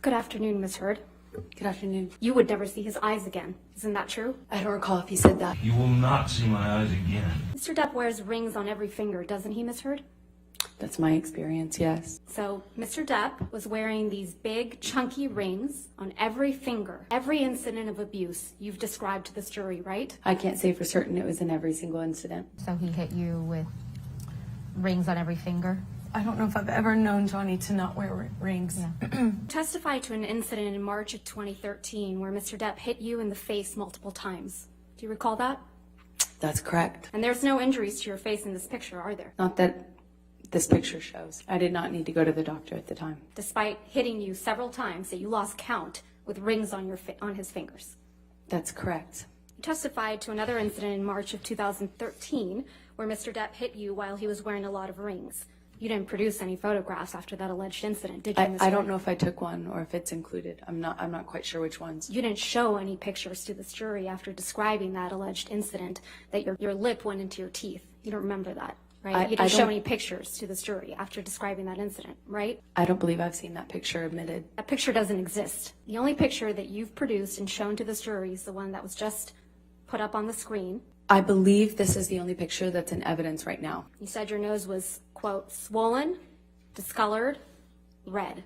Good afternoon, Ms. Heard. Good afternoon. You would never see his eyes again. Isn't that true? I don't recall if he said that. You will not see my eyes again. Mr. Depp wears rings on every finger, doesn't he, Ms. Heard? That's my experience, yes. So, Mr. Depp was wearing these big, chunky rings on every finger. Every incident of abuse you've described to this jury, right? I can't say for certain it was in every single incident. So he hit you with rings on every finger? I don't know if I've ever known Johnny to not wear rings. Yeah. Testified to an incident in March of 2013 where Mr. Depp hit you in the face multiple times. Do you recall that? That's correct. And there's no injuries to your face in this picture, are there? Not that this picture shows. I did not need to go to the doctor at the time. Despite hitting you several times that you lost count with rings on on his fingers. That's correct. You testified to another incident in March of 2013 where Mr. Depp hit you while he was wearing a lot of rings. You didn't produce any photographs after that alleged incident, did you, Ms. I don't Heard? know if I took one or if it's included. I'm not quite sure which ones. You didn't show any pictures to this jury after describing that alleged incident that your lip went into your teeth. You don't remember that, right? You didn't show any pictures to this jury after describing that incident, right? I don't believe I've seen that picture admitted. That picture doesn't exist. The only picture that you've produced and shown to this jury is the one that was just put up on the screen. I believe this is the only picture that's in evidence right now. You said your nose was, quote, swollen, discolored, red.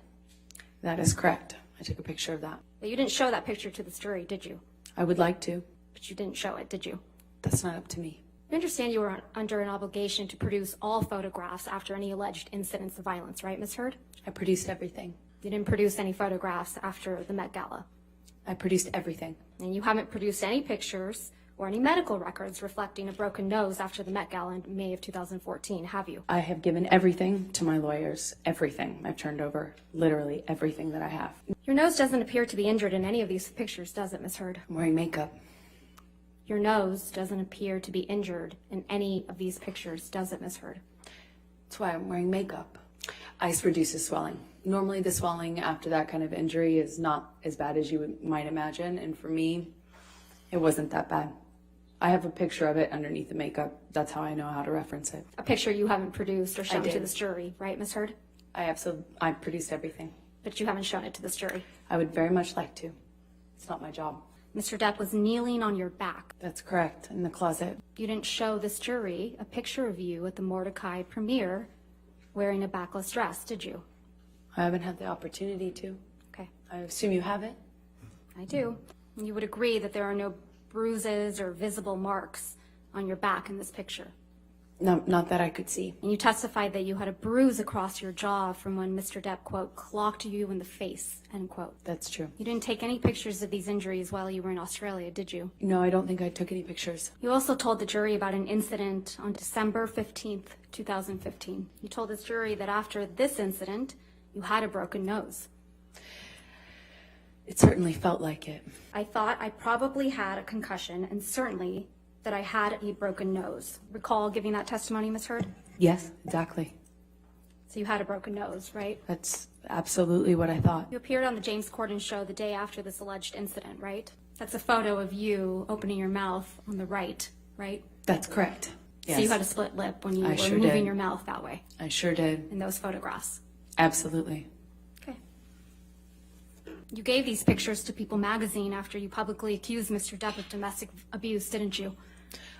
That is correct. I took a picture of that. But you didn't show that picture to this jury, did you? I would like to. But you didn't show it, did you? That's not up to me. You understand you were under an obligation to produce all photographs after any alleged incidents of violence, right, Ms. Heard? I produced everything. You didn't produce any photographs after the Met Gala. I produced everything. And you haven't produced any pictures or any medical records reflecting a broken nose after the Met Gala in May of 2014, have you? I have given everything to my lawyers. Everything. I've turned over literally everything that I have. Your nose doesn't appear to be injured in any of these pictures, does it, Ms. Heard? I'm wearing makeup. Your nose doesn't appear to be injured in any of these pictures, does it, Ms. Heard? That's why I'm wearing makeup. Ice reduces swelling. Normally the swelling after that kind of injury is not as bad as you might imagine, and for me, it wasn't that bad. I have a picture of it underneath the makeup. That's how I know how to reference it. A picture you haven't produced or shown to did. this jury, right, Ms. Heard? I produced everything. But you haven't shown it to this jury. I would very much like to. It's not my job. Mr. Depp was kneeling on your back. That's correct, in the closet. You didn't show this jury a picture of you at the Mordecai premiere wearing a backless dress, did you? I haven't had the opportunity to. Okay, I assume you have it? I do. You would agree that there are no bruises or visible marks on your back in this picture. No, not that I could see. And you testified that you had a bruise across your jaw from when Mr. Depp, quote, clocked you in the face, end quote. That's true. You didn't take any pictures of these injuries while you were in Australia, did you? No, I don't think I took any pictures. You also told the jury about an incident on December 15th, 2015. You told this jury that after this incident, you had a broken nose. It certainly felt like it. I thought I probably had a concussion and certainly that I had a broken nose. Recall giving that testimony, Ms. Heard? Yes, exactly. So you had a broken nose, right? That's absolutely what I thought. You appeared on the James Corden show the day after this alleged incident, right? That's a photo of you opening your mouth on the right, right? That's correct. Yes. So you had a split lip when you were sure moving did. your mouth that way I sure did. in those photographs. Absolutely. Okay. You gave these pictures to People magazine after you publicly accused Mr. Depp of domestic abuse, didn't you?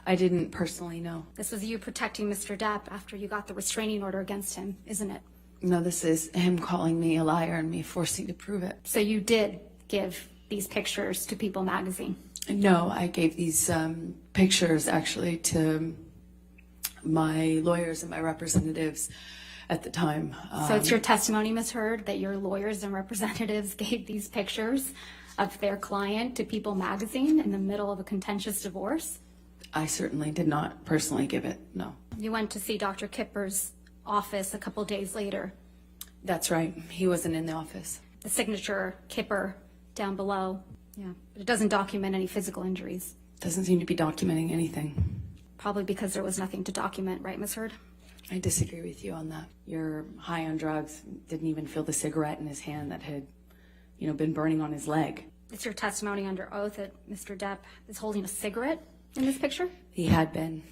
I didn't personally know. This was you protecting Mr. Depp after you got the restraining order against him, isn't it? No, this is him calling me a liar and me forcing to prove it. So you did give these pictures to People magazine? No, I gave these pictures actually to my lawyers and my representatives at the time. So it's your testimony, Ms. Heard, that your lawyers and representatives gave these pictures of their client to People magazine in the middle of a contentious divorce? I certainly did not personally give it, no. You went to see Dr. Kipper's office a couple days later. That's right. He wasn't in the office. The signature, Kipper, down below. Yeah, but it doesn't document any physical injuries. Doesn't seem to be documenting anything. Probably because there was nothing to document, right, Ms. Heard? I disagree with you on that. You're high on drugs, didn't even feel the cigarette in his hand that had, been burning on his leg. It's your testimony under oath that Mr. Depp is holding a cigarette in this picture? He had been.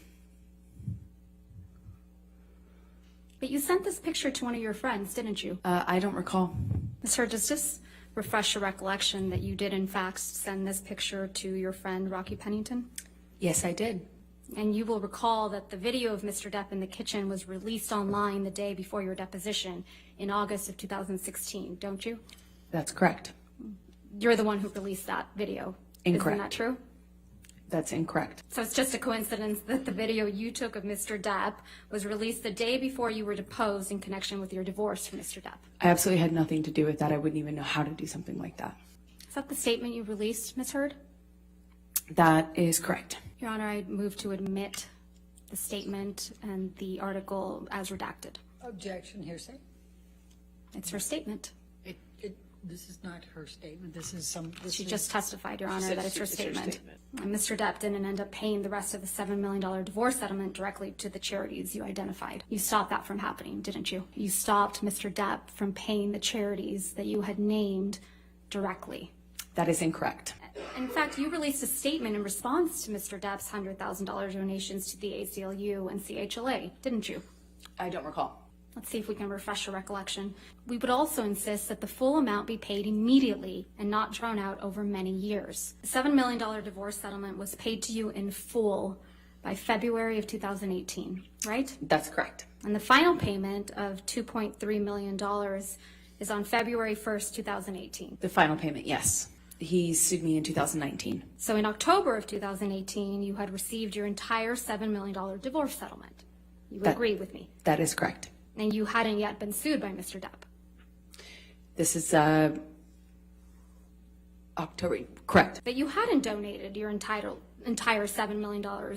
But you sent this picture to one of your friends, didn't you? I don't recall. Ms. Heard, does this refresh your recollection that you did in fact send this picture to your friend Rocky Pennington? Yes, I did. And you will recall that the video of Mr. Depp in the kitchen was released online the day before your deposition in August of 2016, don't you? That's correct. You're the one who released that video. Incorrect. Isn't that true? That's incorrect. So it's just a coincidence that the video you took of Mr. Depp was released the day before you were deposed in connection with your divorce from Mr. Depp. I absolutely had nothing to do with that. I wouldn't even know how to do something like that. Is that the statement you released, Ms. Heard? That is correct. Your Honor, I move to admit the statement and the article as redacted. Objection, hearsay. It's her statement. This is not her statement. This is She just testified, Your Honor, that it's her statement. And Mr. Depp didn't end up paying the rest of the $7 million divorce settlement directly to the charities you identified. You stopped that from happening, didn't you? You stopped Mr. Depp from paying the charities that you had named directly. That is incorrect. In fact, you released a statement in response to Mr. Depp's $100,000 donations to the ACLU and CHLA, didn't you? I don't recall. Let's see if we can refresh your recollection. We would also insist that the full amount be paid immediately and not drawn out over many years. The $7 million divorce settlement was paid to you in full by February of 2018, right? That's correct. And the final payment of $2.3 million is on February 1st, 2018. The final payment, yes. He sued me in 2019. So in October of 2018, you had received your entire $7 million divorce settlement. You agree with me? That is correct. And you hadn't yet been sued by Mr. Depp. This is October, correct. But you hadn't donated your entire $7 million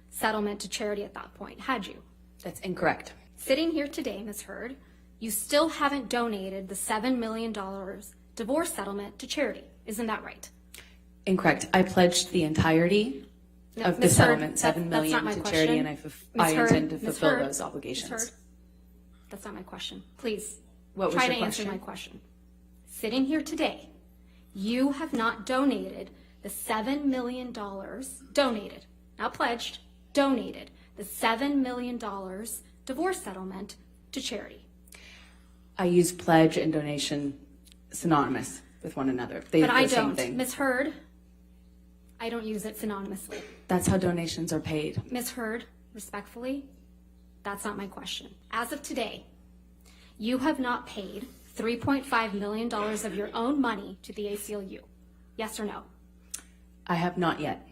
settlement to charity at that point, had you? That's incorrect. Sitting here today, Ms. Heard, you still haven't donated the $7 million divorce settlement to charity. Isn't that right? Incorrect. I pledged the entirety of the Ms. settlement, Heard, $7 that's not million my to question. charity, and I Heard, intend to Ms. fulfill Heard, those obligations. Ms. Heard, that's not my question. Please, What was try your to answer question? my question. Sitting here today, you have not donated the $7 million, donated, not pledged, donated the $7 million divorce settlement to charity. I use pledge and donation synonymous with one another. They're But I the same don't. thing. Ms. Heard, I don't use it synonymously. That's how donations are paid. Ms. Heard, respectfully, that's not my question. As of today, you have not paid $3.5 million of your own money to the ACLU. Yes or no? I have not yet.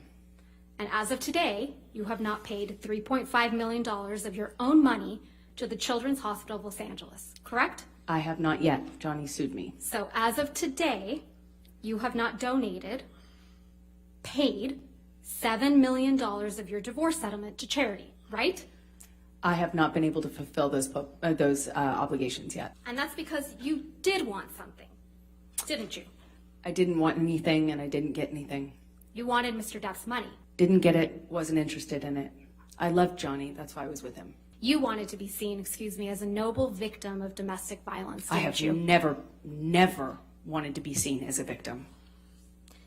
And as of today, you have not paid $3.5 million of your own money to the Children's Hospital of Los Angeles, correct? I have not yet. Johnny sued me. So as of today, you have not donated, paid $7 million of your divorce settlement to charity, right? I have not been able to fulfill those obligations yet. And that's because you did want something, didn't you? I didn't want anything, and I didn't get anything. You wanted Mr. Depp's money. Didn't get it, wasn't interested in it. I loved Johnny, that's why I was with him. You wanted to be seen, as a noble victim of domestic violence, didn't I have you? never wanted to be seen as a victim.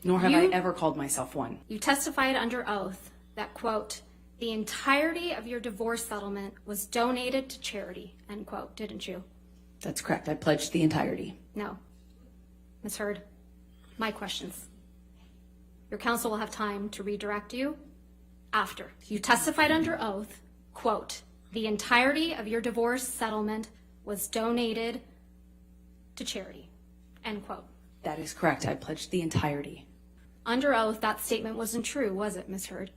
Nor have I ever called myself one. You testified under oath that, quote, the entirety of your divorce settlement was donated to charity, end quote, didn't you? That's correct. I pledged the entirety. No. Ms. Heard, my questions. Your counsel will have time to redirect you after. You testified under oath, quote, the entirety of your divorce settlement was donated to charity, end quote. That is correct. I pledged the entirety. Under oath, that statement wasn't true, was it, Ms. Heard?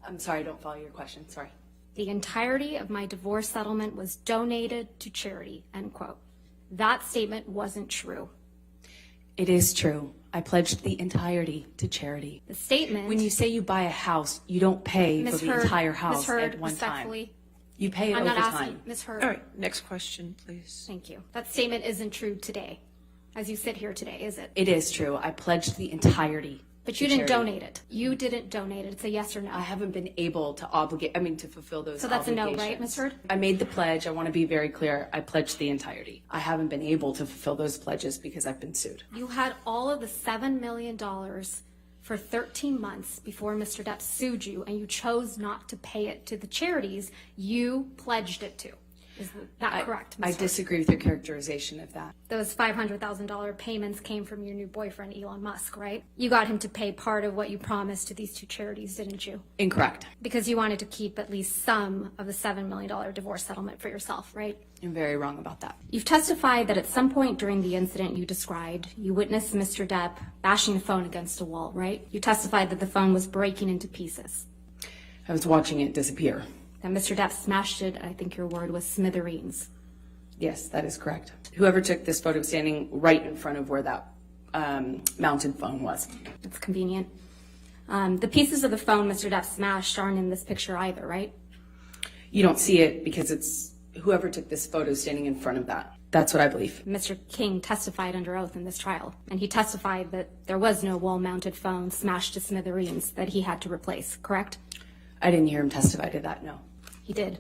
I'm sorry, I don't follow your question. Sorry. The entirety of my divorce settlement was donated to charity, end quote. That statement wasn't true. It is true. I pledged the entirety to charity. The statement... When you say you buy a house, you don't pay for the entire house at one time. Respectfully, You pay it I'm over not time. asking, Ms. Heard. All right, next question, please. Thank you. That statement isn't true today, as you sit here today, is it? It is true. I pledged the entirety. But you to didn't charity. donate it. You didn't donate it. It's a yes or no. I haven't been able to to fulfill those So that's a no, right, obligations. Ms. Heard? I made the pledge. I want to be very clear. I pledged the entirety. I haven't been able to fulfill those pledges because I've been sued. You had all of the $7 million for 13 months before Mr. Depp sued you, and you chose not to pay it to the charities you pledged it to. Is that correct, I Ms. Hurd? disagree with your characterization of that. Those $500,000 payments came from your new boyfriend, Elon Musk, right? You got him to pay part of what you promised to these two charities, didn't you? Incorrect. Because you wanted to keep at least some of the $7 million divorce settlement for yourself, right? I'm very wrong about that. You've testified that at some point during the incident you described, you witnessed Mr. Depp bashing the phone against a wall, right? You testified that the phone was breaking into pieces. I was watching it disappear. That Mr. Depp smashed it, I think your word was smithereens. Yes, that is correct. Whoever took this photo standing right in front of where that mounted phone was. That's convenient. The pieces of the phone Mr. Depp smashed aren't in this picture either, right? You don't see it because it's whoever took this photo standing in front of that. That's what I believe. Mr. King testified under oath in this trial, and he testified that there was no wall-mounted phone smashed to smithereens that he had to replace, correct? I didn't hear him testify to that, no. He did.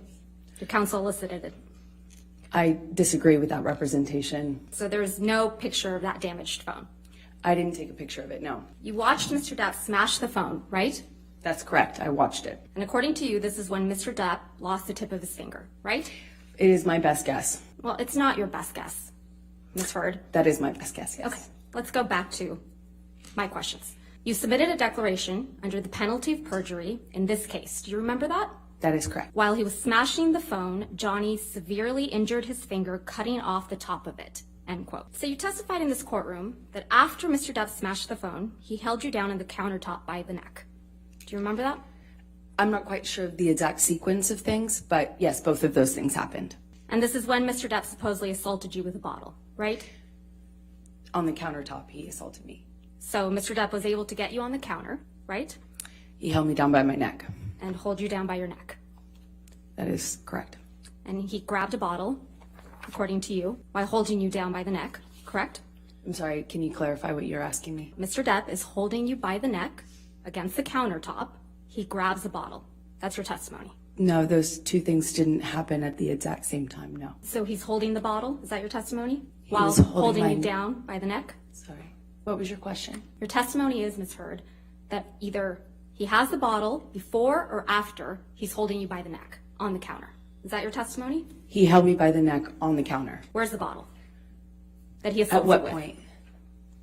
Your counsel elicited it. I disagree with that representation. So there's no picture of that damaged phone. I didn't take a picture of it, no. You watched Mr. Depp smash the phone, right? That's correct. I watched it. And according to you, this is when Mr. Depp lost the tip of his finger, right? It is my best guess. Well, it's not your best guess, Ms. Hurd. That is my best guess, yes. Okay, let's go back to my questions. You submitted a declaration under the penalty of perjury in this case. Do you remember that? That is correct. While he was smashing the phone, Johnny severely injured his finger, cutting off the top of it, end quote. So you testified in this courtroom that after Mr. Depp smashed the phone, he held you down on the countertop by the neck. Do you remember that? I'm not quite sure of the exact sequence of things, but yes, both of those things happened. And this is when Mr. Depp supposedly assaulted you with a bottle, right? On the countertop, he assaulted me. So Mr. Depp was able to get you on the counter, right? He held me down by my neck. And hold you down by your neck. That is correct. And he grabbed a bottle, according to you, while holding you down by the neck, correct? I'm sorry, can you clarify what you're asking me? Mr. Depp is holding you by the neck against the countertop. He grabs a bottle. That's your testimony. No, those two things didn't happen at the exact same time, no. So he's holding the bottle. Is that your testimony? He While was holding holding you my- down by the neck? Sorry. What was your question? Your testimony is, Ms. Hurd, that either he has the bottle before or after he's holding you by the neck on the counter. Is that your testimony? He held me by the neck on the counter. Where's the bottle that he assaulted At what with? point?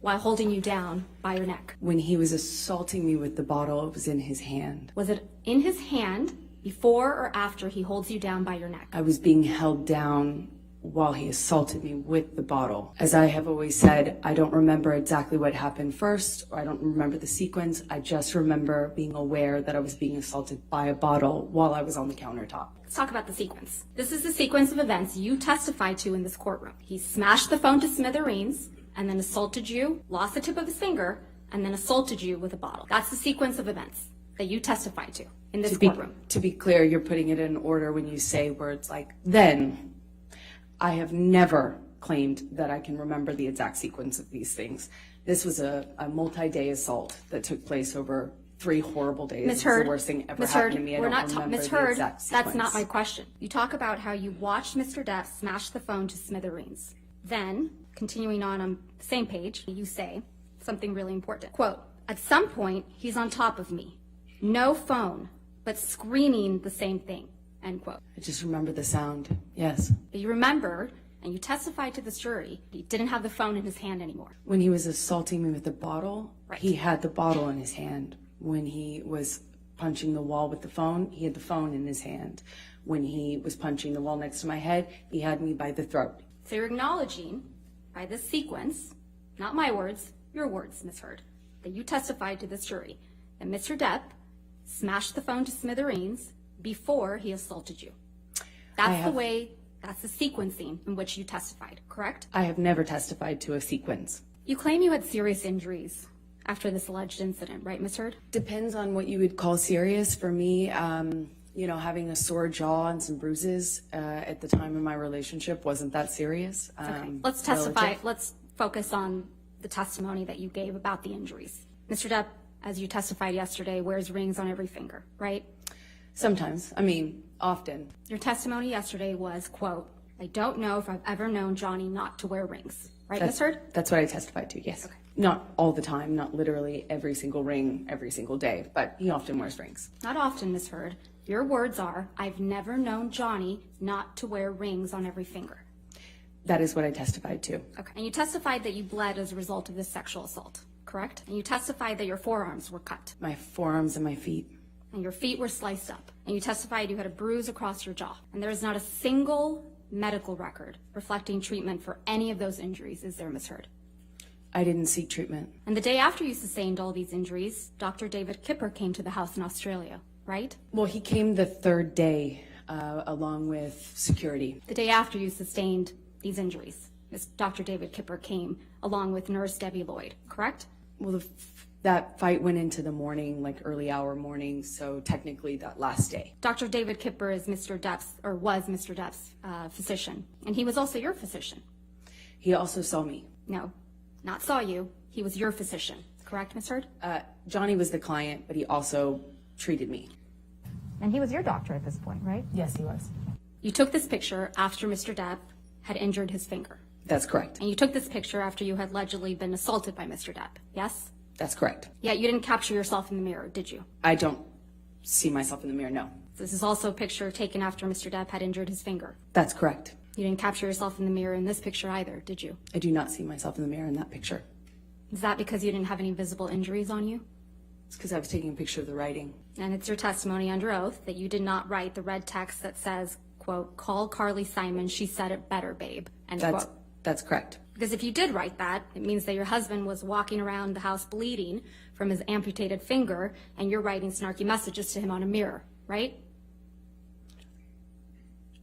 While holding you down by your neck. When he was assaulting me with the bottle, it was in his hand. Was it in his hand before or after he holds you down by your neck? I was being held down while he assaulted me with the bottle. As I have always said, I don't remember exactly what happened first, or I don't remember the sequence. I just remember being aware that I was being assaulted by a bottle while I was on the countertop. Let's talk about the sequence. This is the sequence of events you testified to in this courtroom. He smashed the phone to smithereens and then assaulted you, lost the tip of his finger, and then assaulted you with a bottle. That's the sequence of events that you testified to in this courtroom. To be clear, you're putting it in order when you say words like, then. I have never claimed that I can remember the exact sequence of these things. This was a multi-day assault that took place over 3 horrible days. Ms. It's Hurd, the worst thing ever Ms. happened Hurd, to me. I we're don't not remember Ms. the Hurd, exact that's sequence. not my question. You talk about how you watched Mr. Depp smash the phone to smithereens. Then, continuing on the same page, you say something really important. Quote, at some point, he's on top of me. No phone, but screaming the same thing, end quote. I just remember the sound. Yes. But you remembered, and you testified to this jury, he didn't have the phone in his hand anymore. When he was assaulting me with the bottle, Right. he had the bottle in his hand. When he was punching the wall with the phone, he had the phone in his hand. When he was punching the wall next to my head, he had me by the throat. So you're acknowledging, by this sequence, not my words, your words, Ms. Hurd, that you testified to this jury, that Mr. Depp smashed the phone to smithereens before he assaulted you. That's the sequencing in which you testified, correct? I have never testified to a sequence. You claim you had serious injuries after this alleged incident, right, Ms. Hurd? Depends on what you would call serious. For me, having a sore jaw and some bruises at the time of my relationship wasn't that serious. Okay. Let's testify. Let's focus on the testimony that you gave about the injuries. Mr. Depp, as you testified yesterday, wears rings on every finger, right? Sometimes. Often. Your testimony yesterday was, quote, I don't know if I've ever known Johnny not to wear rings. Right, Ms. Hurd? That's what I testified to, yes. Okay. Not all the time, not literally every single ring, every single day, but he often wears rings. Not often, Ms. Hurd. Your words are, I've never known Johnny not to wear rings on every finger. That is what I testified to. Okay. And you testified that you bled as a result of this sexual assault, correct? And you testified that your forearms were cut My forearms and my feet. and your feet were sliced up. And you testified you had a bruise across your jaw. And there is not a single medical record reflecting treatment for any of those injuries, is there, Ms. Heard? I didn't seek treatment. And the day after you sustained all these injuries, Dr. David Kipper came to the house in Australia, right? Well, he came the third day along with security. The day after you sustained these injuries, Dr. David Kipper came along with nurse Debbie Lloyd, correct? Well, that fight went into the morning, like early hour morning, so technically that last day. Dr. David Kipper is Mr. Depp's, or was Mr. Depp's physician, and he was also your physician. He also saw me. No, not saw you. He was your physician, correct, Ms. Heard? Johnny was the client, but he also treated me. And he was your doctor at this point, right? Yes, he was. You took this picture after Mr. Depp had injured his finger. That's correct. And you took this picture after you had allegedly been assaulted by Mr. Depp, yes? That's correct. Yet you didn't capture yourself in the mirror, did you? I don't see myself in the mirror, no. This is also a picture taken after Mr. Depp had injured his finger. That's correct. You didn't capture yourself in the mirror in this picture either, did you? I do not see myself in the mirror in that picture. Is that because you didn't have any visible injuries on you? It's because I was taking a picture of the writing. And it's your testimony under oath that you did not write the red text that says, quote, call Carly Simon, she said it better, babe, end quote. That's correct. Because if you did write that, it means that your husband was walking around the house bleeding from his amputated finger, and you're writing snarky messages to him on a mirror, right?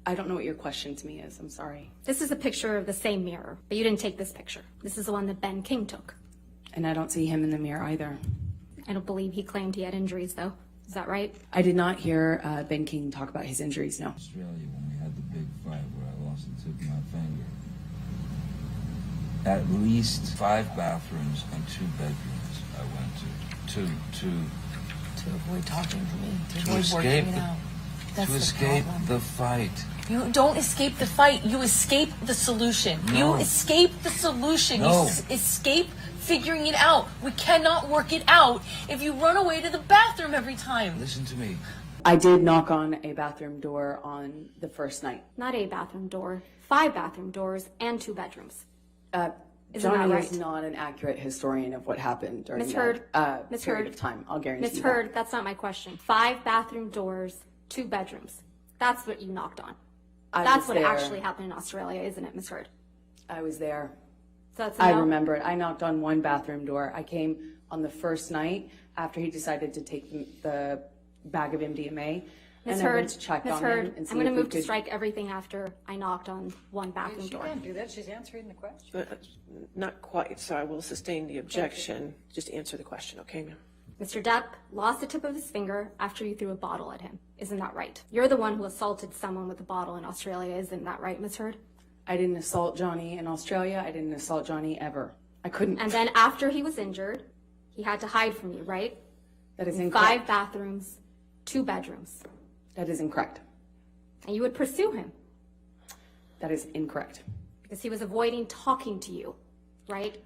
I don't know what your question to me is. I'm sorry. This is a picture of the same mirror, but you didn't take this picture. This is the one that Ben King took. And I don't see him in the mirror either. I don't believe he claimed he had injuries, though. Is that right? I did not hear Ben King talk about his injuries, no. Australia, when we had the big fight where I lost the tip of my finger, at least 5 bathrooms and 2 bedrooms I went to To avoid talking to me, to to avoid escape working it the, out. to That's the escape problem. the fight. You don't escape the fight. You escape the solution. No. You escape the solution. No. You escape figuring it out. We cannot work it out if you run away to the bathroom every time. Listen to me. I did knock on a bathroom door on the first night. Not a bathroom door, 5 bathroom doors, and 2 bedrooms. Isn't Johnny that right? is not an accurate historian of what happened during Ms. Heard, that Ms. period Heard, of time. I'll guarantee Ms. that. Heard, that's not my question. 5 bathroom doors, 2 bedrooms. That's what you knocked on. I That's was what there. actually happened in Australia, isn't it, Ms. Heard? I was there. So that's a I no? remember it. I knocked on one bathroom door. I came on the first night after he decided to take the bag of MDMA. Ms. And I Heard, went to check Ms. on Heard, him and see I'm going to if we move to could- strike everything after I knocked on one bathroom She door. can't do that. She's answering the question. But not quite, so I will sustain the objection. Just answer the question, okay, ma'am? Mr. Depp lost the tip of his finger after you threw a bottle at him. Isn't that right? You're the one who assaulted someone with a bottle in Australia. Isn't that right, Ms. Heard? I didn't assault Johnny in Australia. I didn't assault Johnny ever. I couldn't. And then after he was injured, he had to hide from you, right? That is 5 incorrect. bathrooms, 2 bedrooms. That is incorrect. And you would pursue him That is incorrect. because he was avoiding talking to you, right?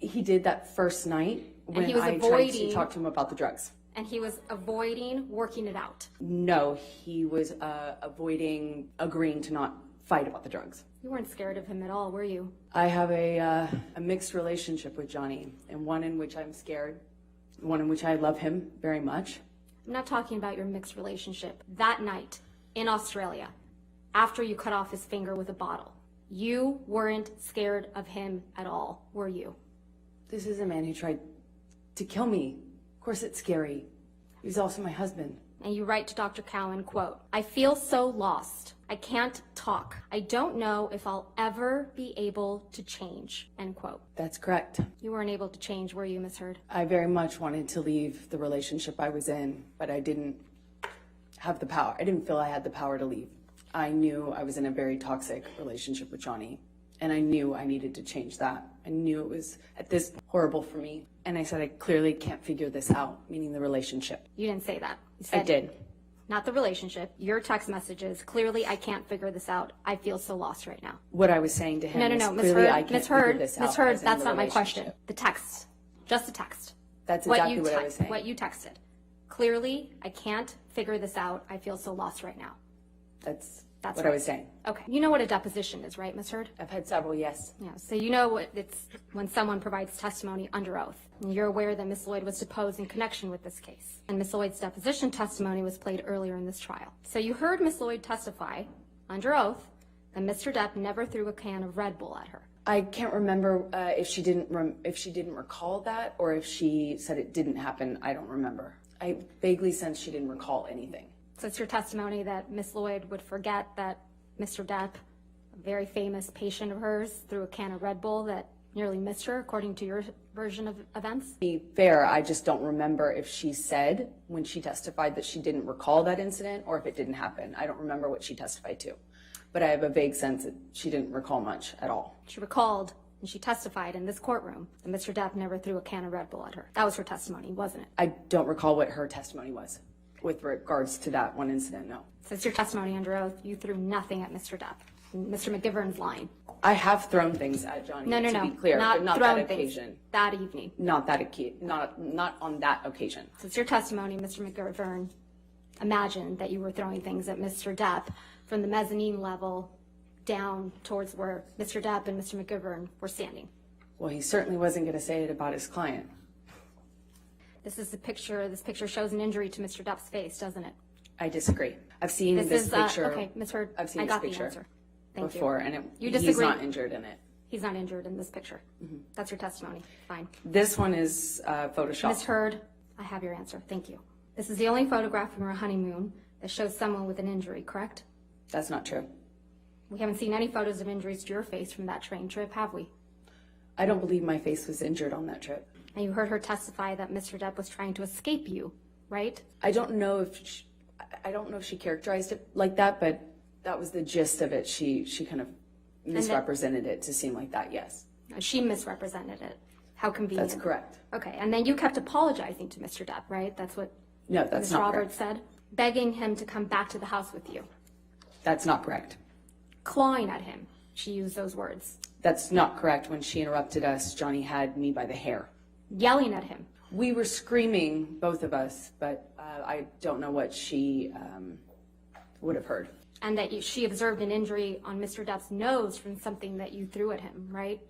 He did that first night when he was I tried to avoiding- talk to him about the drugs. And he was avoiding working it out. No, he was avoiding agreeing to not fight about the drugs. You weren't scared of him at all, were you? I have a mixed relationship with Johnny, and one in which I'm scared, one in which I love him very much. I'm not talking about your mixed relationship. That night in Australia, after you cut off his finger with a bottle, you weren't scared of him at all, were you? This is a man who tried to kill me. Of course it's scary. He's also my husband. And you write to Dr. Cowan, quote, I feel so lost. I can't talk. I don't know if I'll ever be able to change, end quote. That's correct. You weren't able to change, were you, Ms. Heard? I very much wanted to leave the relationship I was in, but I didn't have the power. I didn't feel I had the power to leave. I knew I was in a very toxic relationship with Johnny, and I knew I needed to change that. I knew it was at this horrible for me. And I said, I clearly can't figure this out, meaning the relationship. You didn't say that. You I said, did. Not the relationship. Your text messages. Clearly, I can't figure this out. I feel so lost right now. What I was saying to him No, was Ms. clearly I Heard, can't Ms. figure Heard, this out. Ms. Heard, as in that's the not my question. relationship. The text. Just the text. That's exactly what I was saying. What you texted. Clearly, I can't figure this out. I feel so lost right now. That's That's what right. I was saying. Okay. You know what a deposition is, right, Ms. Heard? I've had several, yes. Yeah. So you know what it's when someone provides testimony under oath. And you're aware that Ms. Lloyd was deposed in connection with this case. And Ms. Lloyd's deposition testimony was played earlier in this trial. So you heard Ms. Lloyd testify under oath that Mr. Depp never threw a can of Red Bull at her. I can't remember if she didn't recall that, or if she said it didn't happen. I don't remember. I vaguely sense she didn't recall anything. So it's your testimony that Ms. Lloyd would forget that Mr. Depp, a very famous patient of hers, threw a can of Red Bull that nearly missed her, according to your version of events? To be fair, I just don't remember if she said when she testified that she didn't recall that incident, or if it didn't happen. I don't remember what she testified to. But I have a vague sense that she didn't recall much at all. She recalled, and she testified in this courtroom, that Mr. Depp never threw a can of Red Bull at her. That was her testimony, wasn't it? I don't recall what her testimony was with regards to that one incident, no. So it's your testimony under oath. You threw nothing at Mr. Depp. Mr. McGivern's lying. I have thrown things at Johnny, No, to be clear, but not thrown that things occasion. that evening. Not on that occasion. So it's your testimony, Mr. McGivern imagined that you were throwing things at Mr. Depp from the mezzanine level down towards where Mr. Depp and Mr. McGivern were standing. Well, he certainly wasn't going to say it about his client. This is the picture. This picture shows an injury to Mr. Depp's face, doesn't it? I disagree. I've seen this is picture. okay, Ms. Heard. I've seen I this got picture the answer. Thank before, you. and You he's disagree? not injured in it. He's not injured in this picture. That's your testimony. Fine. This one is Photoshop. Ms. Heard, I have your answer. Thank you. This is the only photograph from her honeymoon that shows someone with an injury, correct? That's not true. We haven't seen any photos of injuries to your face from that train trip, have we? I don't believe my face was injured on that trip. And you heard her testify that Mr. Depp was trying to escape you, right? I don't know if she characterized it like that, but that was the gist of it. She kind of misrepresented it to seem like that. Yes, She misrepresented it. How convenient. that's correct. Okay, and then you kept apologizing to Mr. Depp, right? That's what No, that's Ms. not Roberts correct. said. Begging him to come back to the house with you. That's not correct. Clawing at him. She used those words. That's not correct. When she interrupted us, Johnny had me by the hair. Yelling at him. We were screaming, both of us, but I don't know what she would have heard. And that she observed an injury on Mr. Depp's nose from something that you threw at him, right?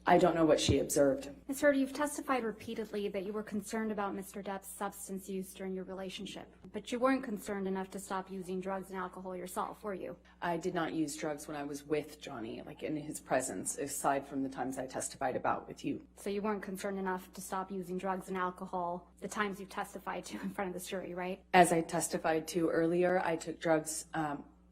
I don't know what she observed. Ms. Heard, you've testified repeatedly that you were concerned about Mr. Depp's substance use during your relationship, but you weren't concerned enough to stop using drugs and alcohol yourself, were you? I did not use drugs when I was with Johnny, like in his presence, aside from the times I testified about with you. So you weren't concerned enough to stop using drugs and alcohol the times you testified to in front of the jury, right? As I testified to earlier, I took drugs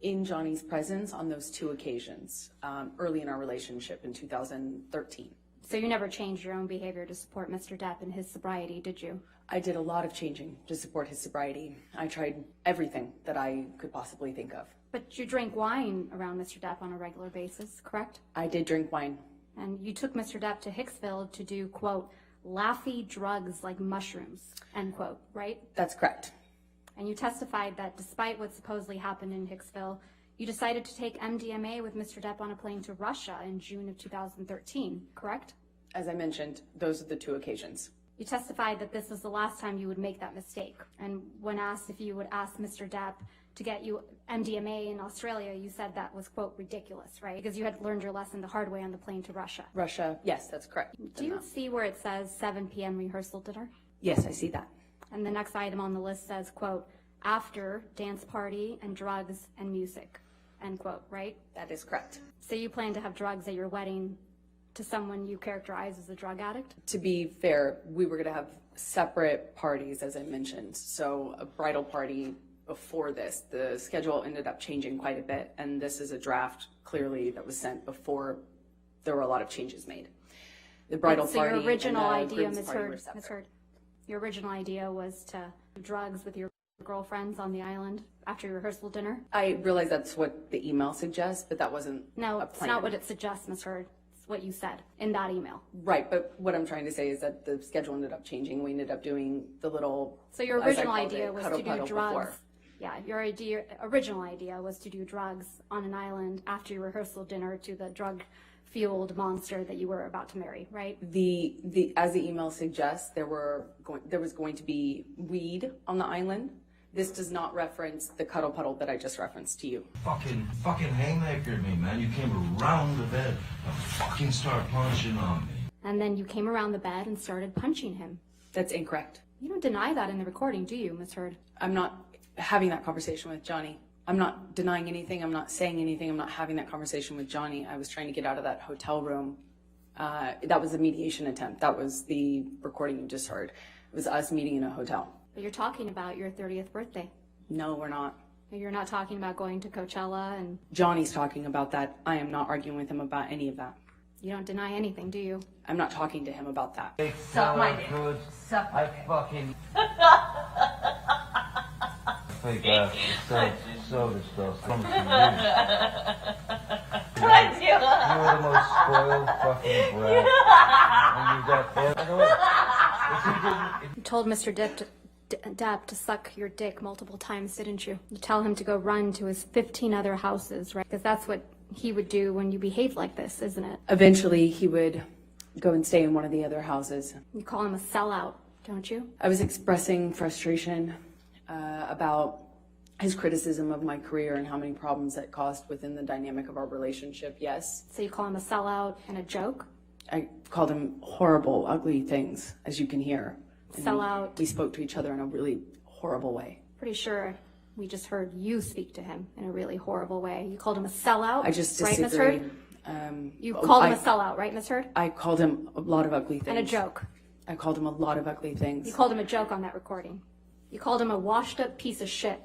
in Johnny's presence on those two occasions, early in our relationship in 2013. So you never changed your own behavior to support Mr. Depp in his sobriety, did you? I did a lot of changing to support his sobriety. I tried everything that I could possibly think of. But you drank wine around Mr. Depp on a regular basis, correct? I did drink wine. And you took Mr. Depp to Hicksville to do, quote, laughy drugs like mushrooms, end quote, right? That's correct. And you testified that despite what supposedly happened in Hicksville, you decided to take MDMA with Mr. Depp on a plane to Russia in June of 2013, correct? As I mentioned, those are the two occasions. You testified that this was the last time you would make that mistake. And when asked if you would ask Mr. Depp to get you MDMA in Australia, you said that was, quote, ridiculous, right? Because you had learned your lesson the hard way on the plane to Russia. Russia, yes, that's correct. Do you see where it says 7 p.m. rehearsal dinner? Yes, I see that. And the next item on the list says, quote, after dance party and drugs and music, end quote, right? That is correct. So you plan to have drugs at your wedding to someone you characterize as a drug addict? To be fair, we were going to have separate parties, as I mentioned. So a bridal party before this. The schedule ended up changing quite a bit, and this is a draft, clearly, that was sent before there were a lot of changes made. The bridal So party your original and the idea, groom's Ms. party were Heard, separate. Ms. Heard, your original idea was to do drugs with your girlfriends on the island after your rehearsal dinner? I realize that's what the email suggests, but that wasn't No, a it's plan. not what it suggests, Ms. Heard. It's what you said in that email. Right, but what I'm trying to say is that the schedule ended up changing. We ended up doing the little, So your as I original called idea it, was cuddle to do puddle drugs. before. Yeah, your original idea was to do drugs on an island after your rehearsal dinner to the drug fueled monster that you were about to marry, right? The as the email suggests, there was going to be weed on the island. This does not reference the cuddle puddle that I just referenced to you. Fucking haymakered me, man. You came around the bed and fucking started punching on me. And then you came around the bed and started punching him. That's incorrect. You don't deny that in the recording, do you, Ms. Heard? I'm not having that conversation with Johnny. I'm not denying anything. I'm not saying anything. I'm not having that conversation with Johnny. I was trying to get out of that hotel room. That was a mediation attempt. That was the recording you just heard. It was us meeting in a hotel. But you're talking about your 30th birthday. No, we're not. You're not talking about going to Coachella, and Johnny's talking about that. I am not arguing with him about any of that. you don't deny anything, do you? I'm not talking to him about that. Suck my dick. Suck my I dick. fucking... Fake ass. So disgusting. Comes from you. You were the most spoiled fucking brat. And you got... You told Mr. Depp to suck your dick multiple times, didn't you? You tell him to go run to his 15 other houses, right? Because that's what he would do when you behave like this, isn't it? Eventually, he would go and stay in one of the other houses. You call him a sellout, don't you? I was expressing frustration about his criticism of my career and how many problems that caused within the dynamic of our relationship, yes. So you call him a sellout and a joke? I called him horrible, ugly things, as you can hear. And Sellout. We spoke to each other in a really horrible way. Pretty sure we just heard you speak to him in a really horrible way. You called him a sellout, I just right, Ms. disagreed. Heard? You called him a sellout, right, Ms. Heard? I called him a lot of ugly things. And a joke. I called him a lot of ugly things. You called him a joke on that recording. You called him a washed up piece of shit.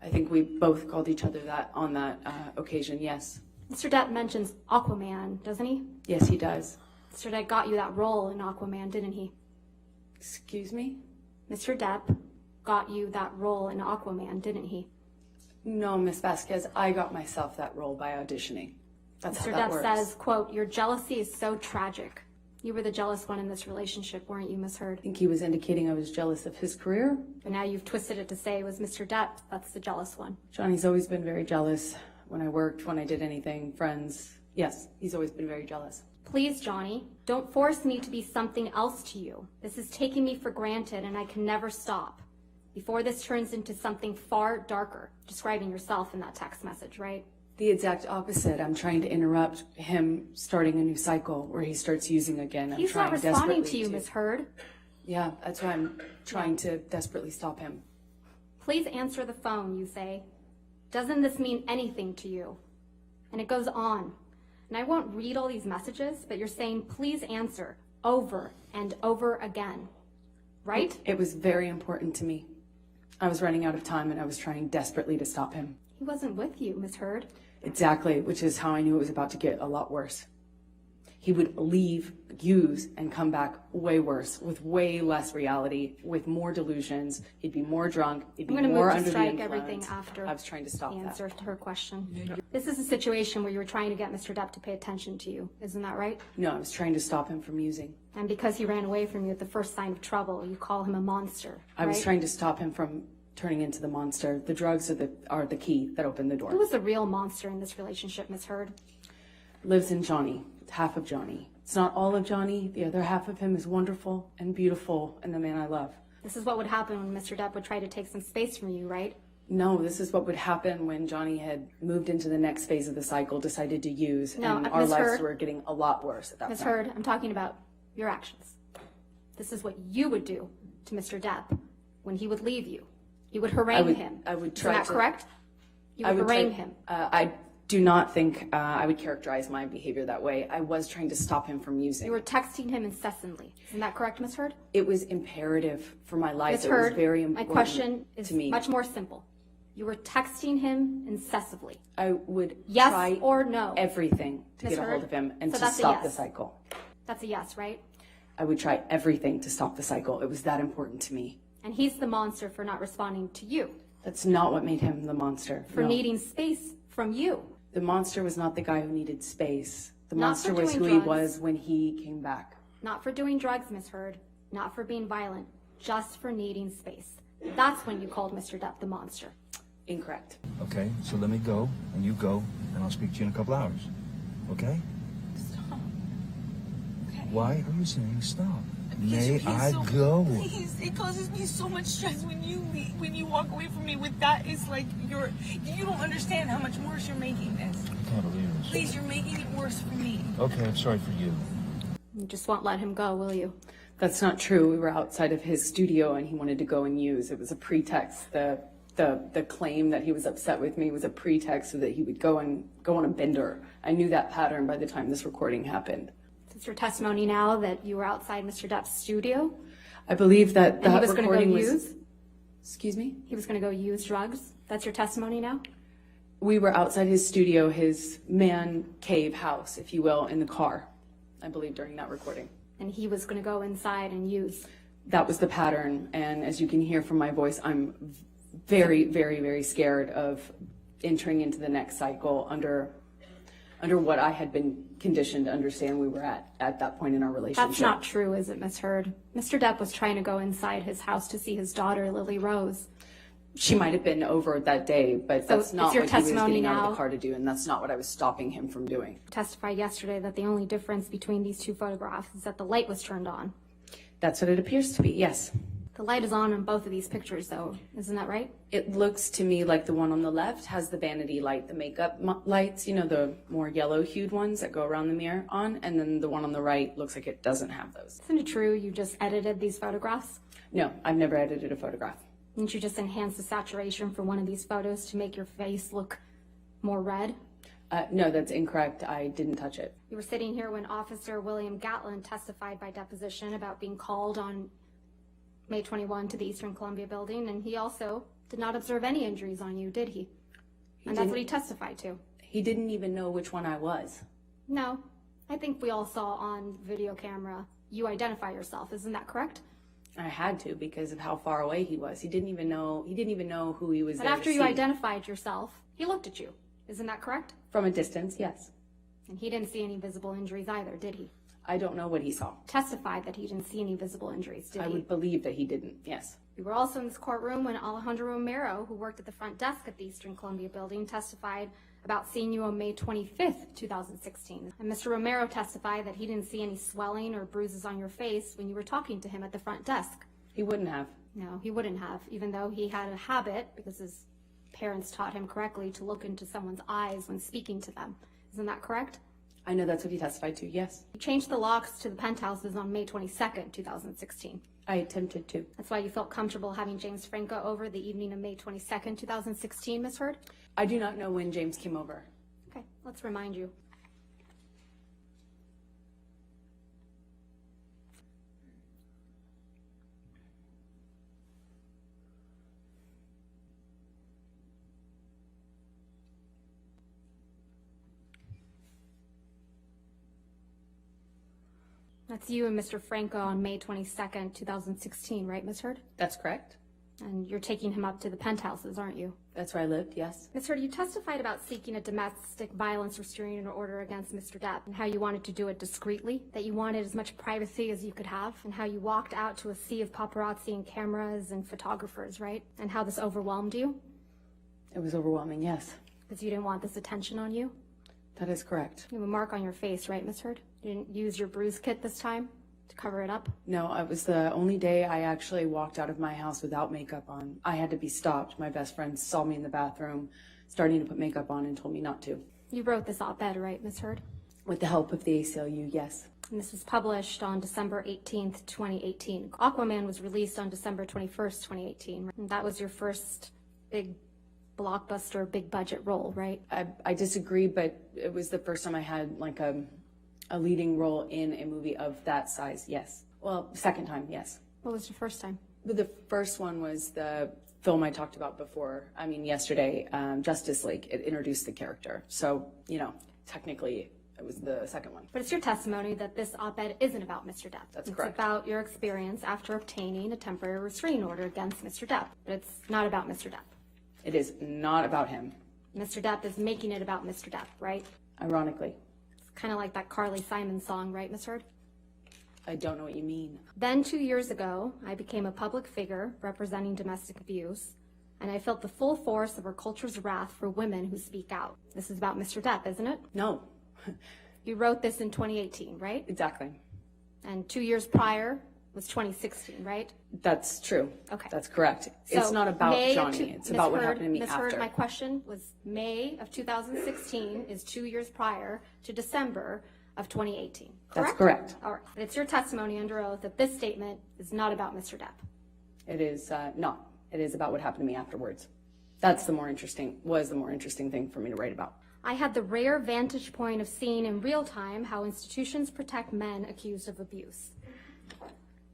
I think we both called each other that on that occasion, yes. Mr. Depp mentions Aquaman, doesn't he? Yes, he does. Mr. Depp got you that role in Aquaman, didn't he? Excuse me? Mr. Depp got you that role in Aquaman, didn't he? No, Miss Vasquez, I got myself that role by auditioning. That's Mr. how that Depp works. says, quote, your jealousy is so tragic. You were the jealous one in this relationship, weren't you, Ms. Heard? I think he was indicating I was jealous of his career. But now you've twisted it to say it was Mr. Depp that's the jealous one. Johnny's always been very jealous when I worked, when I did anything, friends. Yes, he's always been very jealous. Please, Johnny, don't force me to be something else to you. This is taking me for granted and I can never stop. Before this turns into something far darker, describing yourself in that text message, right? The exact opposite. I'm trying to interrupt him starting a new cycle where he starts using again. He's not responding to you, Ms. Heard. Yeah, that's why I'm trying to desperately stop him. Please answer the phone, you say. Doesn't this mean anything to you? And it goes on. And I won't read all these messages, but you're saying, please answer over and over again. Right? It was very important to me. I was running out of time and I was trying desperately to stop him. He wasn't with you, Ms. Heard. Exactly, which is how I knew it was about to get a lot worse. He would leave, use, and come back way worse, with way less reality, with more delusions. He'd be more drunk. He'd be I'm going to more move to under the strike influence. everything after I was trying to stop the that. answer to her question. This is a situation where you were trying to get Mr. Depp to pay attention to you. Isn't that right? No, I was trying to stop him from using. And because he ran away from you at the first sign of trouble, you call him a monster. I was right? trying to stop him from turning into the monster. The drugs are the key that opened the door. Who was the real monster in this relationship, Ms. Heard? Lives in Johnny. It's half of Johnny. It's not all of Johnny. The other half of him is wonderful and beautiful and the man I love. This is what would happen when Mr. Depp would try to take some space from you, right? No, this is what would happen when Johnny had moved into the next phase of the cycle, decided to use, No, and our Ms. lives Heard. were getting a lot worse at that Ms. point. Heard, I'm talking about your actions. This is what you would do to Mr. Depp when he would leave you. You would harangue him. I would try Isn't that to- correct? You I would would harangue try- him. I do not think I would characterize my behavior that way. I was trying to stop him from using. You were texting him incessantly. Isn't that correct, Ms. Heard? It was imperative for my life. Ms. It was Heard, very my important question is to me. much more simple. You were texting him incessantly. I would Yes try or no? everything to Ms. get a hold Heard? of him and So to that's a stop the yes. cycle. That's a yes, right? I would try everything to stop the cycle. It was that important to me. And he's the monster for not responding to you, That's not what made him the monster. for No. needing space from you. The monster was not the guy who needed space. The Not monster for was doing who he drugs. was when he came back. Not for doing drugs, Ms. Heard. Not for being violent. Just for needing space. That's when you called Mr. Depp the monster. Incorrect. Okay, so let me go, and you go, and I'll speak to you in a couple hours. Okay? Why are you saying stop? Because May you're being I so- go? Please, it causes me so much stress when you leave, when you walk away from me with that. It's like you don't understand how much worse you're making this. I can't believe this. Please, you're making it worse for me. Okay, I'm sorry for you. You just won't let him go, will you? That's not true. We were outside of his studio and he wanted to go and use. It was a pretext. The claim that he was upset with me was a pretext so that he would go on a bender. I knew that pattern by the time this recording happened. Is your testimony now that you were outside Mr. Depp's studio? I believe that And he that was going to go recording was. use? Excuse me? He was going to go use drugs? That's your testimony now? We were outside his studio, his man cave house, if you will, in the car, I believe, during that recording. And he was going to go inside and use? That was the pattern. And as you can hear from my voice, I'm very, very, very scared of entering into the next cycle under what I had been conditioned to understand we were at that point in our relationship. That's not true, is it, Miss Heard? Mr. Depp was trying to go inside his house to see his daughter, Lily Rose. She might have been over that day, but So that's not it's your what he was testimony getting out of now? the car to do, and that's not what I was stopping him from doing. You testified yesterday that the only difference between these two photographs is that the light was turned on. That's what it appears to be, yes. The light is on in both of these pictures, though. Isn't that right? It looks to me like the one on the left has the vanity light, the makeup lights, you know, the more yellow-hued ones that go around the mirror on, and then the one on the right looks like it doesn't have those. Isn't it true you just edited these photographs? No, I've never edited a photograph. Didn't you just enhance the saturation for one of these photos to make your face look more red? No, that's incorrect. I didn't touch it. You were sitting here when Officer William Gatlin testified by deposition about being called on May 21 to the Eastern Columbia building, and he also did not observe any injuries on you, did he? And that's what he testified to. He didn't even know which one I was. No, I think we all saw on video camera you identify yourself. Isn't that correct? I had to because of how far away he was. He didn't even know who he was But there after to you see. identified yourself, he looked at you. Isn't that correct? From a distance, yes. And he didn't see any visible injuries either, did he? I don't know what he saw. Testified that he didn't see any visible injuries, did I he? would believe that he didn't, yes. We were also in this courtroom when Alejandro Romero, who worked at the front desk at the Eastern Columbia building, testified about seeing you on May 25th, 2016. And Mr. Romero testified that he didn't see any swelling or bruises on your face when you were talking to him at the front desk. He wouldn't have. No, he wouldn't have, even though he had a habit, because his parents taught him correctly, to look into someone's eyes when speaking to them. Isn't that correct? I know that's what he testified to, yes. You changed the locks to the penthouses on May 22nd, 2016. I attempted to. That's why you felt comfortable having James Franco over the evening of May 22nd, 2016, Ms. Heard? I do not know when James came over. Okay, let's remind you. That's you and Mr. Franco on May 22nd, 2016, right, Ms. Heard? That's correct. And you're taking him up to the penthouses, aren't you? That's where I lived, yes. Ms. Heard, you testified about seeking a domestic violence restraining order against Mr. Depp and how you wanted to do it discreetly, that you wanted as much privacy as you could have, and how you walked out to a sea of paparazzi and cameras and photographers, right? And how this overwhelmed you It was overwhelming, yes. because you didn't want this attention on you. That is correct. You have a mark on your face, right, Ms. Heard? You didn't use your bruise kit this time to cover it up? No, it was the only day I actually walked out of my house without makeup on. I had to be stopped. My best friend saw me in the bathroom starting to put makeup on and told me not to. You wrote this op-ed, right, Ms. Heard? With the help of the ACLU, yes. And this was published on December 18th, 2018. Aquaman was released on December 21st, 2018. And that was your first big blockbuster, big budget role, right? I disagree, but it was the first time I had like a leading role in a movie of that size, yes. Well, second time, yes. What was your first time? But the first one was the film I talked about before, yesterday, Justice League. It introduced the character. So, technically it was the second one. But it's your testimony that this op-ed isn't about Mr. Depp. That's it's correct. about your experience after obtaining a temporary restraining order against Mr. Depp. But it's not about Mr. Depp. It is not about him, Mr. Depp is making it about Mr. Depp, right? ironically. It's kind of like that Carly Simon song, right, Ms. Heard? I don't know what you mean. Then 2 years ago, I became a public figure representing domestic abuse, and I felt the full force of our culture's wrath for women who speak out. This is about Mr. Depp, isn't it? No, You wrote this in 2018, right? exactly. And 2 years prior was 2016, right? That's true. Okay. That's correct. It's So not about May of Johnny. It's about what happened to me Ms. after. Heard, my question was May of 2016 is 2 years prior to December of 2018. That's correct. All right. It's your testimony under oath that this statement is not about Mr. Depp. It is not. It is about what happened to me afterwards. That's the more interesting thing for me to write about. I had the rare vantage point of seeing in real time how institutions protect men accused of abuse.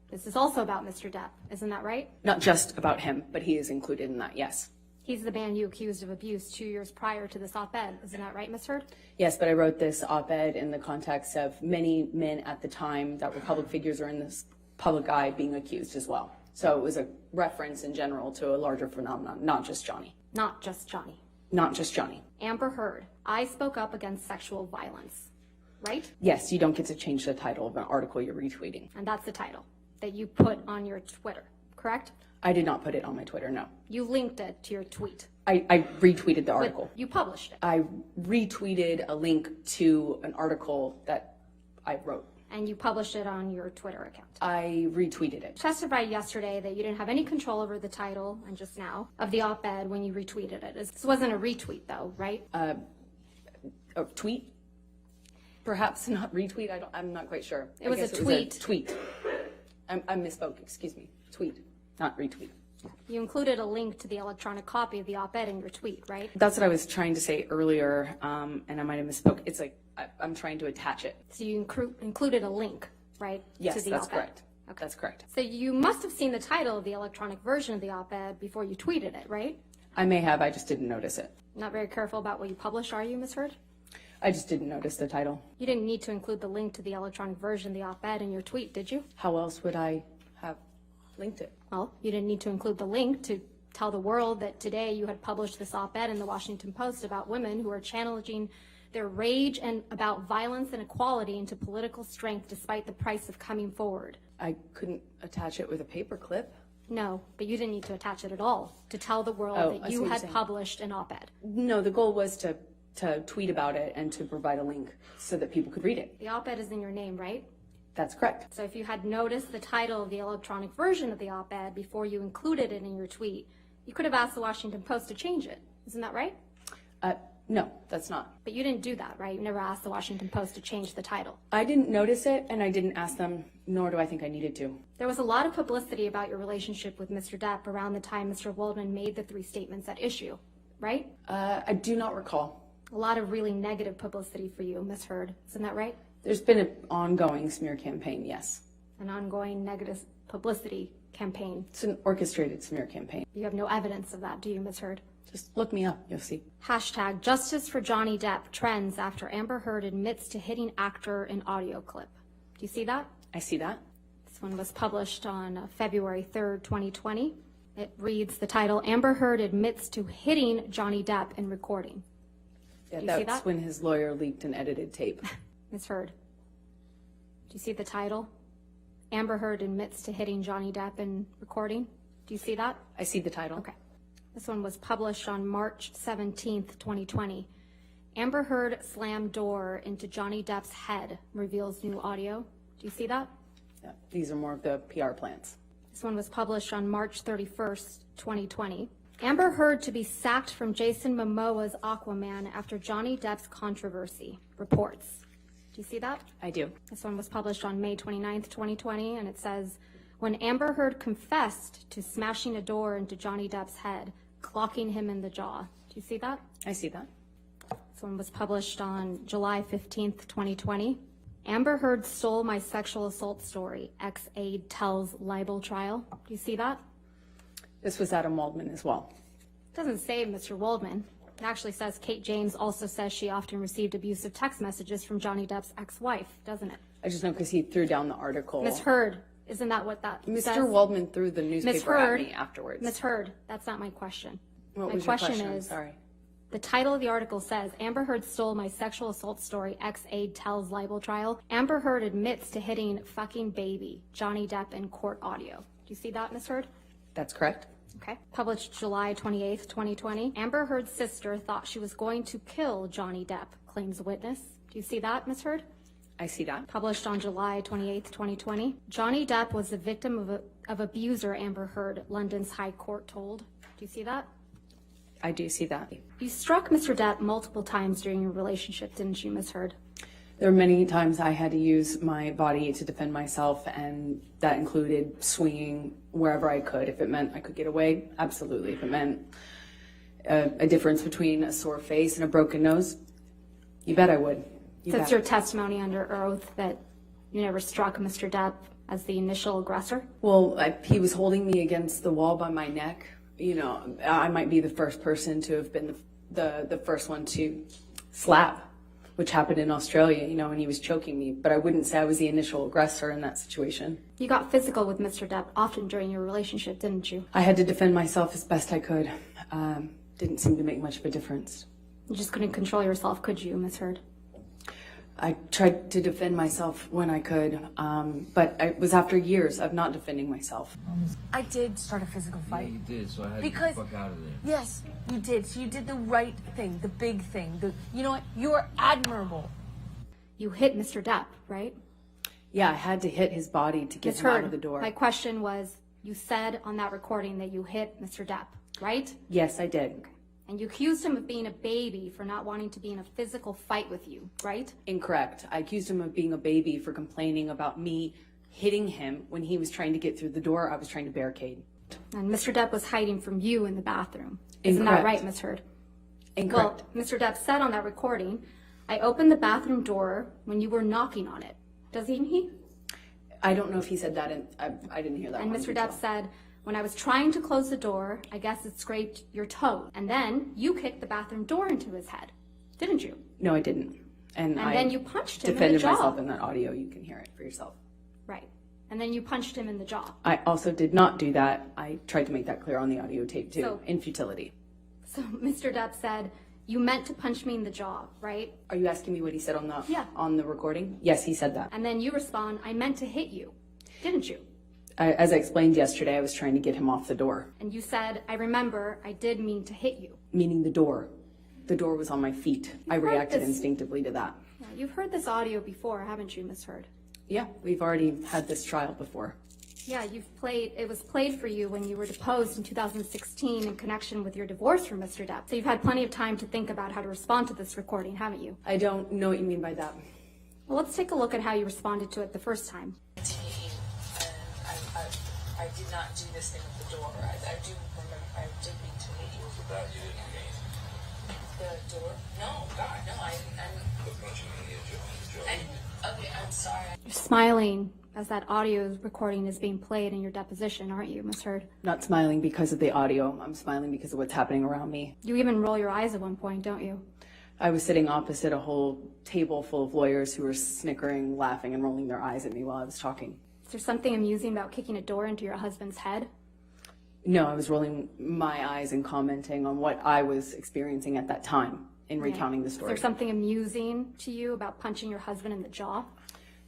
This is also about Mr. Depp, isn't that right? Not just about him, but he is included in that, yes. He's the man you accused of abuse 2 years prior to this op-ed, isn't that right, Ms. Heard? Yes, but I wrote this op-ed in the context of many men at the time that were public figures or in this public eye being accused as well. So it was a reference in general to a larger phenomenon, not just Johnny. Not just Johnny. Not just Johnny. Amber Heard, I spoke up against sexual violence, right? Yes, you don't get to change the title of an article you're retweeting. And that's the title that you put on your Twitter, correct? I did not put it on my Twitter, no. You linked it to your tweet. I retweeted the article. You published it. I retweeted a link to an article that I wrote. And you published it on your Twitter account. I retweeted it. Testified yesterday that you didn't have any control over the title, and just now, of the op-ed when you retweeted it. This wasn't a retweet, though, right? A tweet? Perhaps not retweet. I'm not quite sure. It was I guess a tweet. Tweet. I misspoke. Excuse me. Tweet, not retweet. You included a link to the electronic copy of the op-ed in your tweet, right? That's what I was trying to say earlier, and I might have misspoke. It's like I'm trying to attach it. So you included a link, right? Yes, to the that's op-ed. correct. Okay. That's correct. So you must have seen the title of the electronic version of the op-ed before you tweeted it, right? I may have. I just didn't notice it. Not very careful about what you publish, are you, Ms. Heard? I just didn't notice the title. You didn't need to include the link to the electronic version of the op-ed in your tweet, did you? How else would I have linked it? Well, you didn't need to include the link to tell the world that today you had published this op-ed in the Washington Post about women who are channeling their rage and about violence and equality into political strength despite the price of coming forward. I couldn't attach it with a paper clip. No, but you didn't need to attach it at all to tell the world Oh, I that see what you you're had saying. published an op-ed. No, the goal was to tweet about it and to provide a link so that people could read it. The op-ed is in your name, right? That's correct. So if you had noticed the title of the electronic version of the op-ed before you included it in your tweet, you could have asked the Washington Post to change it. Isn't that right? No, that's not. But you didn't do that, right? You never asked the Washington Post to change the title. I didn't notice it, and I didn't ask them, nor do I think I needed to. There was a lot of publicity about your relationship with Mr. Depp around the time Mr. Waldman made the 3 statements at issue, right? I do not recall. A lot of really negative publicity for you, Ms. Heard. Isn't that right? There's been an ongoing smear campaign, yes. An ongoing negative publicity campaign. It's an orchestrated smear campaign. You have no evidence of that, do you, Ms. Heard? Just look me up, you'll see. Hashtag Justice for Johnny Depp trends after Amber Heard admits to hitting actor in audio clip. Do you see that? I see that. This one was published on February 3rd, 2020. It reads the title, Amber Heard admits to hitting Johnny Depp in recording. Yeah, Do you see that's that? when his lawyer leaked an edited tape. Ms. Heard, do you see the title? Amber Heard admits to hitting Johnny Depp in recording. Do you see that? I see the title. Okay. This one was published on March 17th, 2020. Amber Heard slammed door into Johnny Depp's head, reveals new audio. Do you see that? Yeah, these are more of the PR plans. This one was published on March 31st, 2020. Amber Heard to be sacked from Jason Momoa's Aquaman after Johnny Depp's controversy, reports. Do you see that? I do. This one was published on May 29th, 2020, and it says, when Amber Heard confessed to smashing a door into Johnny Depp's head, clocking him in the jaw. Do you see that? I see that. This one was published on July 15th, 2020. Amber Heard stole my sexual assault story. Ex-aide tells libel trial. Do you see that? This was Adam Waldman as well. It doesn't say Mr. Waldman. It actually says Kate James also says she often received abusive text messages from Johnny Depp's ex-wife, doesn't it? I just know because he threw down the article. Ms. Heard, isn't that what that Mr. says? Waldman threw the Ms. newspaper at Heard, me afterwards. Ms. Heard, that's not my question. What my was your question I'm is, sorry. the title of the article says, Amber Heard stole my sexual assault story, ex-aide tells libel trial. Amber Heard admits to hitting fucking baby, Johnny Depp in court audio. Do you see that, Ms. Heard? That's correct. Okay. Published July 28th, 2020. Amber Heard's sister thought she was going to kill Johnny Depp, claims a witness. Do you see that, Ms. Heard? I see that. published on July 28th, 2020. Johnny Depp was the victim of abuser, Amber Heard, London's High Court told. Do you see that? I do see that. You struck Mr. Depp multiple times during your relationship, didn't you, Ms. Heard? There were many times I had to use my body to defend myself, and that included swinging wherever I could. If it meant I could get away, absolutely. If it meant a difference between a sore face and a broken nose, you bet I would. That's your testimony under oath that you never struck Mr. Depp as the initial aggressor? Well, he was holding me against the wall by my neck. You know, I might be the first person to have been the first one to slap, which happened in Australia, you know, when he was choking me. But I wouldn't say I was the initial aggressor in that situation. You got physical with Mr. Depp often during your relationship, didn't you? I had to defend myself as best I could. Didn't seem to make much of a difference. You just couldn't control yourself, could you, Ms. Heard? I tried to defend myself when I could, but it was after years of not defending myself. I did start a physical Yeah, fight. you did, so I had Because- to get the fuck out of there. Yes, you did. So you did the right thing, the big thing. You know what? You're admirable. You hit Mr. Depp, right? Yeah, I had to hit his body to get Ms. him out Heard, of the door. my question was, you said on that recording that you hit Mr. Depp, right? Yes, I did. And you accused him of being a baby for not wanting to be in a physical fight with you, right? Incorrect. I accused him of being a baby for complaining about me hitting him when he was trying to get through the door I was trying to barricade. And Mr. Depp was hiding from you in the bathroom. Isn't that Incorrect. right, Ms. Heard? Incorrect. Well, Mr. Depp said on that recording, I opened the bathroom door when you were knocking on it. Doesn't he? I don't know if he said that, and I didn't hear that. And one Mr. detail. Depp said, when I was trying to close the door, I guess it scraped your toe. And then you kicked the bathroom door into his head, didn't you? No, I didn't. And I then you punched him in the defended jaw. myself in that audio. You can hear it for yourself. Right. And then you punched him in the jaw. I also did not do that. I tried to make that clear on the audio tape too, So- in futility. So Mr. Depp said, you meant to punch me in the jaw, right? Are you asking me what he said on the Yeah. on the recording? Yes, he said that. And then you respond, I meant to hit you, didn't you? As I explained yesterday, I was trying to get him off the door, And you said, I remember, I did mean to hit you. meaning the door. The door was on my feet. I heard reacted this. instinctively to that. Yeah, you've heard this audio before, haven't you, Ms. Heard? Yeah, we've already had this trial before. Yeah, it was played for you when you were deposed in 2016 in connection with your divorce from Mr. Depp. So you've had plenty of time to think about how to respond to this recording, haven't you? I don't know what you mean by that. Well, let's take a look at how you responded to it the first time. I did not do this thing with the door. I do remember, I did mean to hit you. That you didn't mean. The door? No, God, no, The punching in the jaw. okay, I'm sorry. You're smiling as that audio recording is being played in your deposition, aren't you, Ms. Heard? Not smiling because of the audio. I'm smiling because of what's happening around me. You even roll your eyes at one point, don't you? I was sitting opposite a whole table full of lawyers who were snickering, laughing, and rolling their eyes at me while I was talking. Is there something amusing about kicking a door into your husband's head? No, I was rolling my eyes and commenting on what I was experiencing at that time in recounting the Is story. there something amusing to you about punching your husband in the jaw?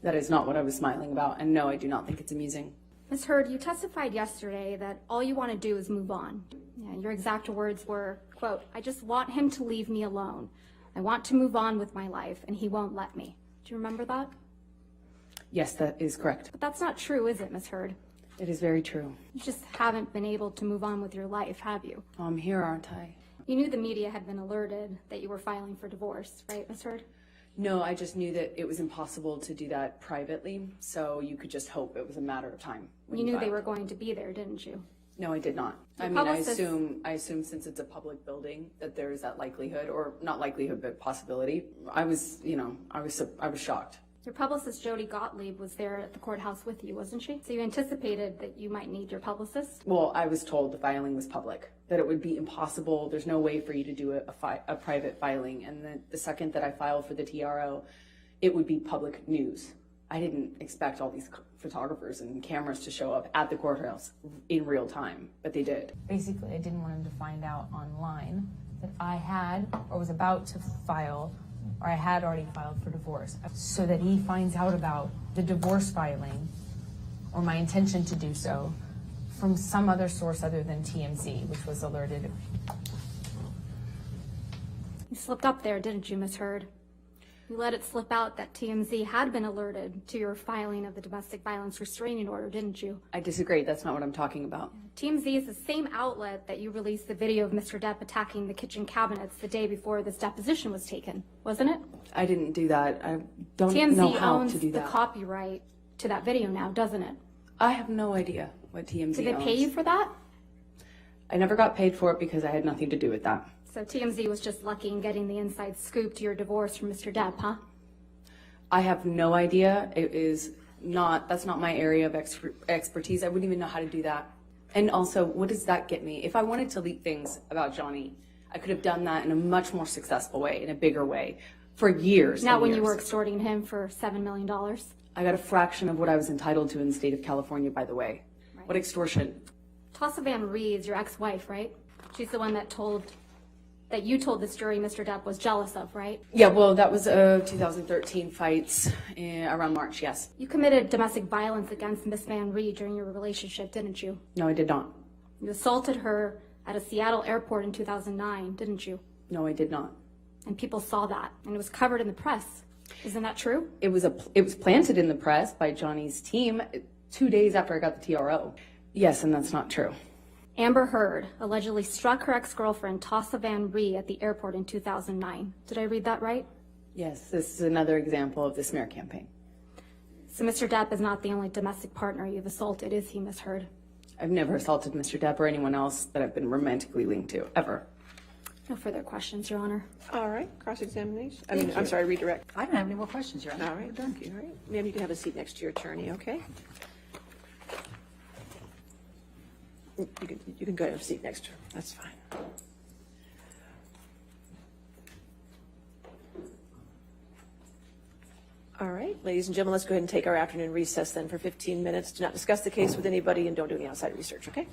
That is not what I was smiling about, and no, I do not think it's amusing. Ms. Heard, you testified yesterday that all you want to do is move on. Yeah, your exact words were, quote, I just want him to leave me alone. I want to move on with my life, and he won't let me. Do you remember that? Yes, that is correct. But that's not true, is it, Ms. Heard? It is very true. You just haven't been able to move on with your life, have you? I'm here, aren't I? You knew the media had been alerted that you were filing for divorce, right, Ms. Heard? No, I just knew that it was impossible to do that privately, so you could just hope it was a matter of time. when You knew they filed. were going to be there, didn't you? No, I did not. Your I mean, publicist- I assume since it's a public building that there is that likelihood, or not likelihood, but possibility. I was shocked. Your publicist, Jody Gottlieb, was there at the courthouse with you, wasn't she? So you anticipated that you might need your publicist? Well, I was told the filing was public, that it would be impossible. There's no way for you to do a private filing. And then the second that I filed for the TRO, it would be public news. I didn't expect all these photographers and cameras to show up at the courthouse in real time, but they did. Basically, I didn't want him to find out online that I had or was about to file, or I had already filed for divorce, so that he finds out about the divorce filing or my intention to do so from some other source other than TMZ, which was alerted. You slipped up there, didn't you, Ms. Heard? You let it slip out that TMZ had been alerted to your filing of the domestic violence restraining order, didn't you? I disagree. That's not what I'm talking about. TMZ is the same outlet that you released the video of Mr. Depp attacking the kitchen cabinets the day before this deposition was taken, wasn't it? I didn't do that. I don't know TMZ how owns to do the that. copyright to that video now, doesn't it? I have no idea what TMZ Did they owns. pay you for that? I never got paid for it because I had nothing to do with that. So TMZ was just lucky in getting the inside scoop to your divorce from Mr. Depp, huh? I have no idea. That's not my area of expertise. I wouldn't even know how to do that. And also, what does that get me? If I wanted to leak things about Johnny, I could have done that in a much more successful way, in a bigger way, for years. Not and when you years. were extorting him for $7 million. I got a fraction of what I was entitled to in the state of California, by the way. Right. What extortion? Tassa Van Reed's your ex-wife, right? She's the one that you told this jury Mr. Depp was jealous of, right? Yeah, well, that was 2013 fights around March, yes. You committed domestic violence against Miss Van Reed during your relationship, didn't you? No, I did not. You assaulted her at a Seattle airport in 2009, didn't you? No, I did not. And people saw that, and it was covered in the press. Isn't that true? It was planted in the press by Johnny's team 2 days after I got the TRO. Yes, and that's not true. Amber Heard allegedly struck her ex-girlfriend Tassa Van Reed at the airport in 2009. Did I read that right? Yes, this is another example of the smear campaign. So Mr. Depp is not the only domestic partner you've assaulted, is he, Miss Heard? I've never assaulted Mr. Depp or anyone else that I've been romantically linked to, ever. No further questions, Your Honor. All right, cross-examination. I'm sorry, redirect. I don't have any more questions, Your Honor. All right, thank you. All right, ma'am, you can have a seat next to your attorney, okay? You can go have a seat next to her. That's fine. All right, ladies and gentlemen, let's go ahead and take our afternoon recess then for 15 minutes. Do not discuss the case with anybody and don't do any outside research, okay?